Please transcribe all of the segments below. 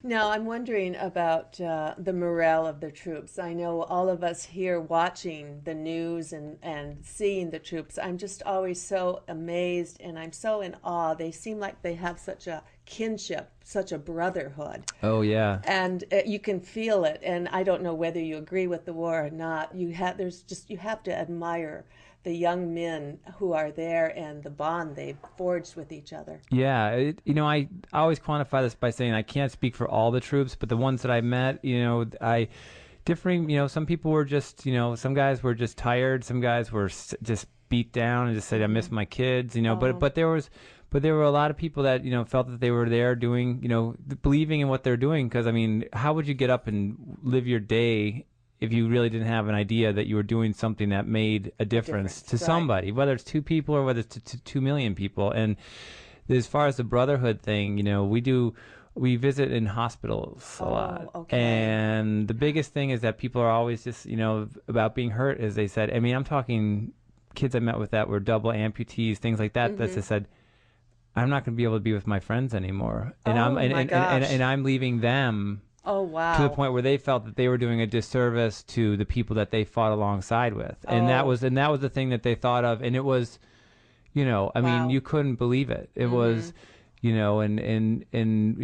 Now, I'm wondering about the morale of the troops. I know all of us here watching the news and seeing the troops, I'm just always so amazed and I'm so in awe. They seem like they have such a kinship, such a brotherhood. Oh yeah. And you can feel it. And I don't know whether you agree with the war or not. You have to admire the young men who are there and the bond they've forged with each other. Yeah, I always quantify this by saying I can't speak for all the troops, but the ones that I met, I differing, some people were just, some guys were just tired, some guys were just beat down and just said I miss my kids, Oh, but there were a lot of people that, felt that they were there doing, believing in what they're doing because I mean, how would you get up and live your day if you really didn't have an idea that you were doing something that made a a difference difference, to right? somebody, whether it's two people or whether it's to 2 million people. And as far as the brotherhood thing, we visit in hospitals a Oh, lot. okay. And the biggest thing is that people are always just, about being hurt, as they said. I mean, I'm talking kids I met with that were double amputees, things like that, that Mm-hmm. just said, I'm not going to be able to be with my friends anymore. And I'm Oh and, my and, and, and gosh. I'm leaving them Oh to the wow. point where they felt that they were doing a disservice to the people that they fought alongside with. Oh And that was the thing that they thought of. And it was, I mean, wow. you couldn't believe it. It Mm-hmm. was, and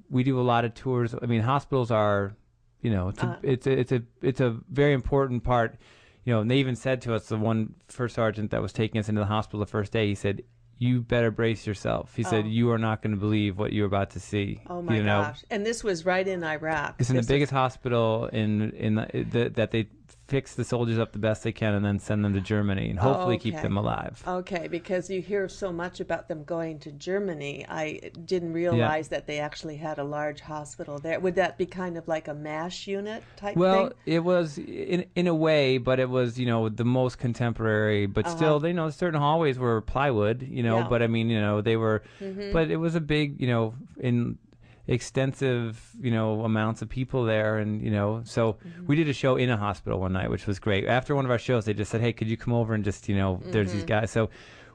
we do a lot of tours. I mean, hospitals are, Uh, it's a very important part. And they even said to us, the one first sergeant that was taking us into the hospital the first day, he said, "You better brace yourself." He said, oh. "You are not going to believe what you're about to see." Oh my You know, gosh. And this was right in Iraq. it's in the This was biggest hospital that they fix the soldiers up the best they can and then send them to Germany and oh, hopefully keep okay. them alive. Okay, because you hear so much about them going to Germany. I didn't Yeah. realize that they actually had a large hospital there. Would that be kind of like a MASH unit type Well, thing? it was in a way, but it was the most contemporary. But Uh-huh. still, certain hallways were plywood, Yeah. But I mean, they were, Mm-hmm. but it was a big, in extensive, amounts of people there, and so Mm-hmm. we did a show in a hospital one night, which was great. After one of our shows, they just said, "Hey, could you come over and just, there's these Mm-hmm. guys." So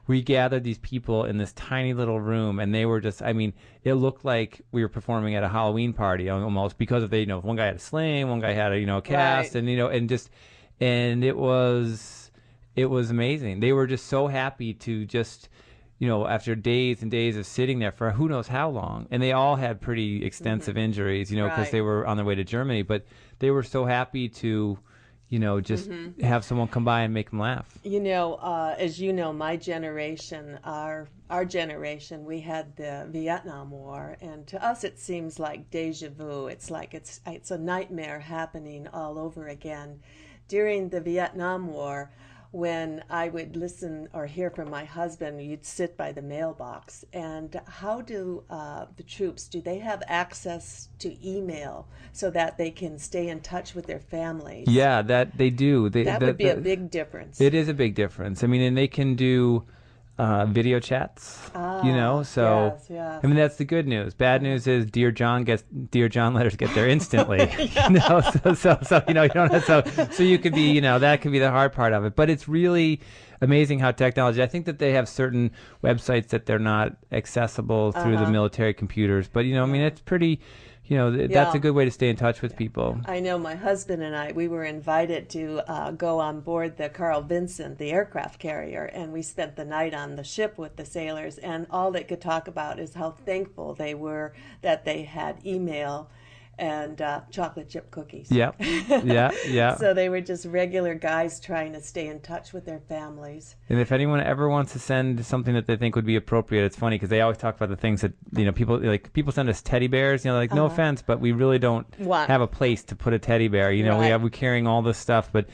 we gathered these people in this tiny little room, and they were just, I mean, it looked like we were performing at a Halloween party almost because of one guy had a sling, one guy had a cast, Right. and and it was amazing. They were just so happy to just after days and days of sitting there for who knows how long, and they all had pretty extensive Mm-hmm. injuries, because Right. they were on their way to Germany, but they were so happy to, just Mm-hmm. have someone come by and make them laugh. As you know, my generation, our generation, we had the Vietnam War, and to us it seems like deja vu. It's like it's a nightmare happening all over again. During the Vietnam War, when I would listen or hear from my husband, you'd sit by the mailbox. And how do the troops, do they have access to email so that they can stay in touch with their families? Yeah, that they do. That would be a big difference. It is a big difference. I mean, and they can do video chats, Ah, so yes, I yes. mean that's the good news. Bad news is Dear John letters get there instantly. So you don't have, so you could be, that could be the hard part of it. But it's really amazing how technology. I think that they have certain websites that they're not accessible through the Uh-huh. military computers. But I mean, Yeah. it's pretty. That's a Yeah. good way to stay in touch with people. I know my husband and I, we were invited to go on board the Carl Vinson, the aircraft carrier, and we spent the night on the ship with the sailors. And all they could talk about is how thankful they were that they had email and chocolate chip cookies. Yeah, yeah, yeah. So they were just regular guys trying to stay in touch with their families. And if anyone ever wants to send something that they think would be appropriate, it's funny because they always talk about the things that people send us teddy bears. Like no Uh-huh. offense, but we really don't What? have a place to put a teddy bear. Right. We're carrying all this stuff, but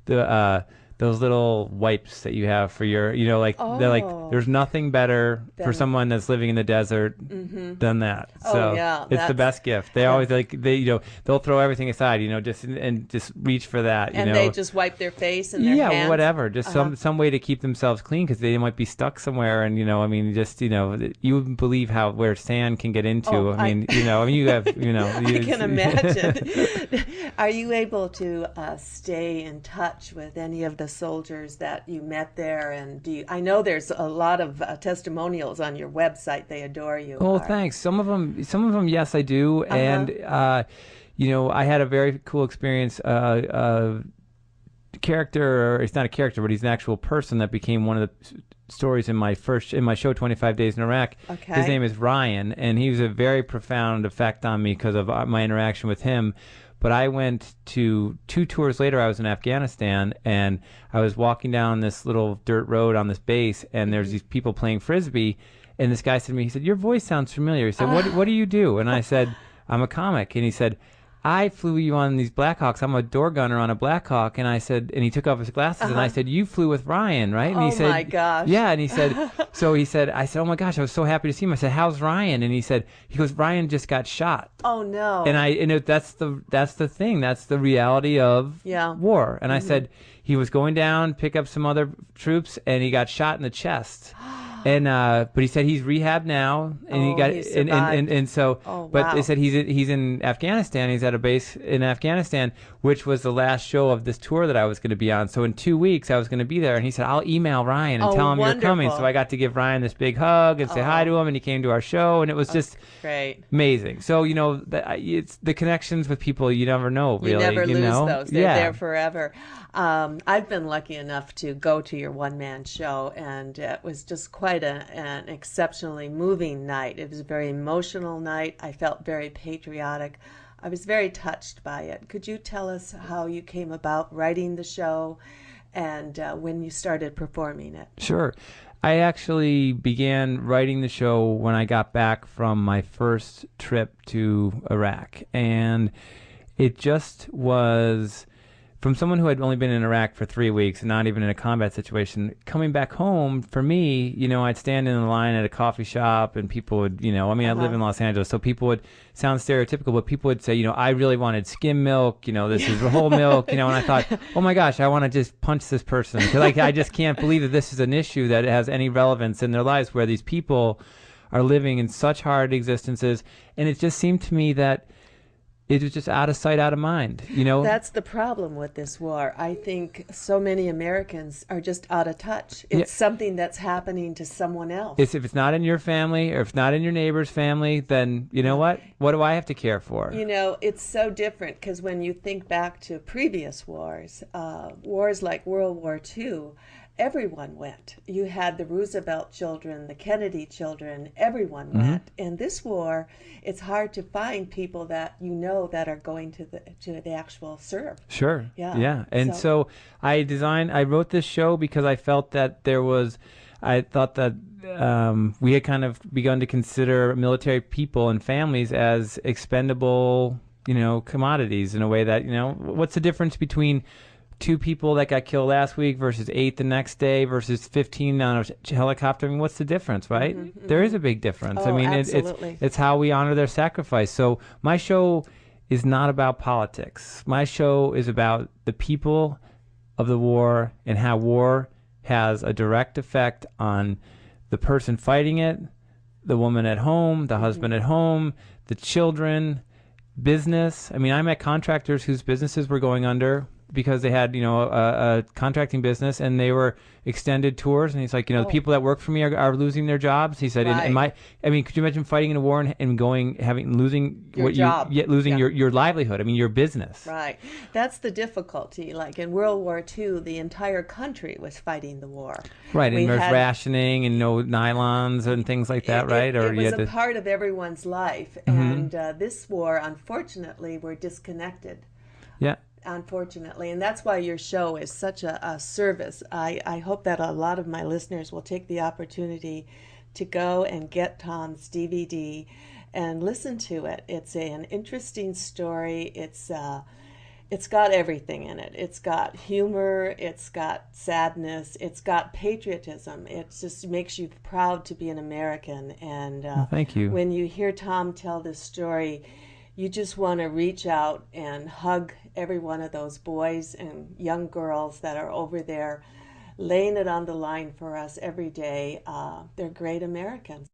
the those little wipes that you have for your, they're like, Oh, there's nothing better for then, someone that's living in the desert than that. oh So yeah, it's the that's best gift. They always they'll throw everything aside, just and just reach for that, and they just wipe their face and their Yeah, hands. whatever. Just Uh-huh. some way to keep themselves clean because they might be stuck somewhere, and I mean, just you wouldn't believe where sand can get into. Oh, I mean, you have I can imagine. Are you able to stay in touch with any of the soldiers that you met there? And I know there's a lot of testimonials on your website. They adore you. Oh, thanks. Some of them, yes, I do. And I had a very cool experience. Character, or it's not a character, but he's an actual person that became one of the stories in my show 25 Days in Iraq. Okay. His name is Ryan, and he was a very profound effect on me because of my interaction with him. But I went to 2 tours later. I was in Afghanistan, and I was walking down this little dirt road on this base, and there's these people playing frisbee, and this guy said to me, he said, "Your voice sounds familiar." He said, "What do you do?" And I said, "I'm a comic." And he said, "I flew you on these Blackhawks. I'm a door gunner on a Blackhawk." And I said, and he took off his glasses, and I said, "You flew with Ryan, right?" And he said, my gosh. "Yeah." And he said, I said, "Oh my gosh, I was so happy to see him." I said, "How's Ryan?" And he goes, "Ryan just got shot." Oh no. And that's the thing. That's the reality of war. And I said, he was going down, pick up some other troops, and he got shot in the chest. And but he said he's rehabbed now, and he got and so. But they said he's in Afghanistan. He's at a base in Afghanistan, which was the last show of this tour that I was going to be on. So in 2 weeks I was going to be there, and he said, "I'll email Ryan and tell him you're coming." So I got to give Ryan this big hug and say hi to him, and he came to our show, and it was just great, amazing. So it's the connections with people you never know. Really, you never lose those. They're there forever. I've been lucky enough to go to your one-man show, and it was just quite an exceptionally moving night. It was a very emotional night. I felt very patriotic. I was very touched by it. Could you tell us how you came about writing the show and when you started performing it? Sure. I actually began writing the show when I got back from my first trip to Iraq, and it just was... From someone who had only been in Iraq for 3 weeks and not even in a combat situation, coming back home, for me, I'd stand in the line at a coffee shop, and people would, I live in Los Angeles, so people would sound stereotypical, but people would say, I really wanted skim milk, this is whole milk, and I thought, oh my gosh, I want to just punch this person, because I just can't believe that this is an issue that has any relevance in their lives, where these people are living in such hard existences, and it just seemed to me that it was just out of sight, out of mind, That's the problem with this war. I think so many Americans are just out of touch. It's something that's happening to someone else. If it's not in your family, or if not in your neighbor's family, then you know what? What do I have to care for? It's so different, because when you think back to previous wars, wars like World War II, everyone went. You had the Roosevelt children, the Kennedy children, everyone went. And this war, it's hard to find people that that are going to the actual serve. Sure. Yeah. And so I wrote this show because I felt that I thought that we had kind of begun to consider military people and families as expendable, commodities, in a way that, what's the difference between 2 people that got killed last week versus 8 the next day versus 15 on a helicopter? I mean, what's the difference, right? There is a big difference. Oh, absolutely. It's how we honor their sacrifice. So my show is not about politics. My show is about the people of the war, and how war has a direct effect on the person fighting it, the woman at home, the husband at home, the children, business. I mean, I met contractors whose businesses were going under because they had, a contracting business, and they were extended tours. And he's like, the people that work for me are losing their jobs. He said, could you imagine fighting in a war and losing your job, your livelihood? I mean, your business. Right. That's the difficulty. Like in World War II, the entire country was fighting the war. Right. And there's rationing and no nylons and things like that, right? It was a part of everyone's life. And this war, unfortunately, we're disconnected. Yeah. Unfortunately, and that's why your show is such a service. I hope that a lot of my listeners will take the opportunity to go and get Tom's DVD and listen to it. It's an interesting story. It's got everything in it. It's got humor, it's got sadness, it's got patriotism. It just makes you proud to be an American. And thank you. When you hear Tom tell this story, you just want to reach out and hug every one of those boys and young girls that are over there laying it on the line for us every day. They're great Americans.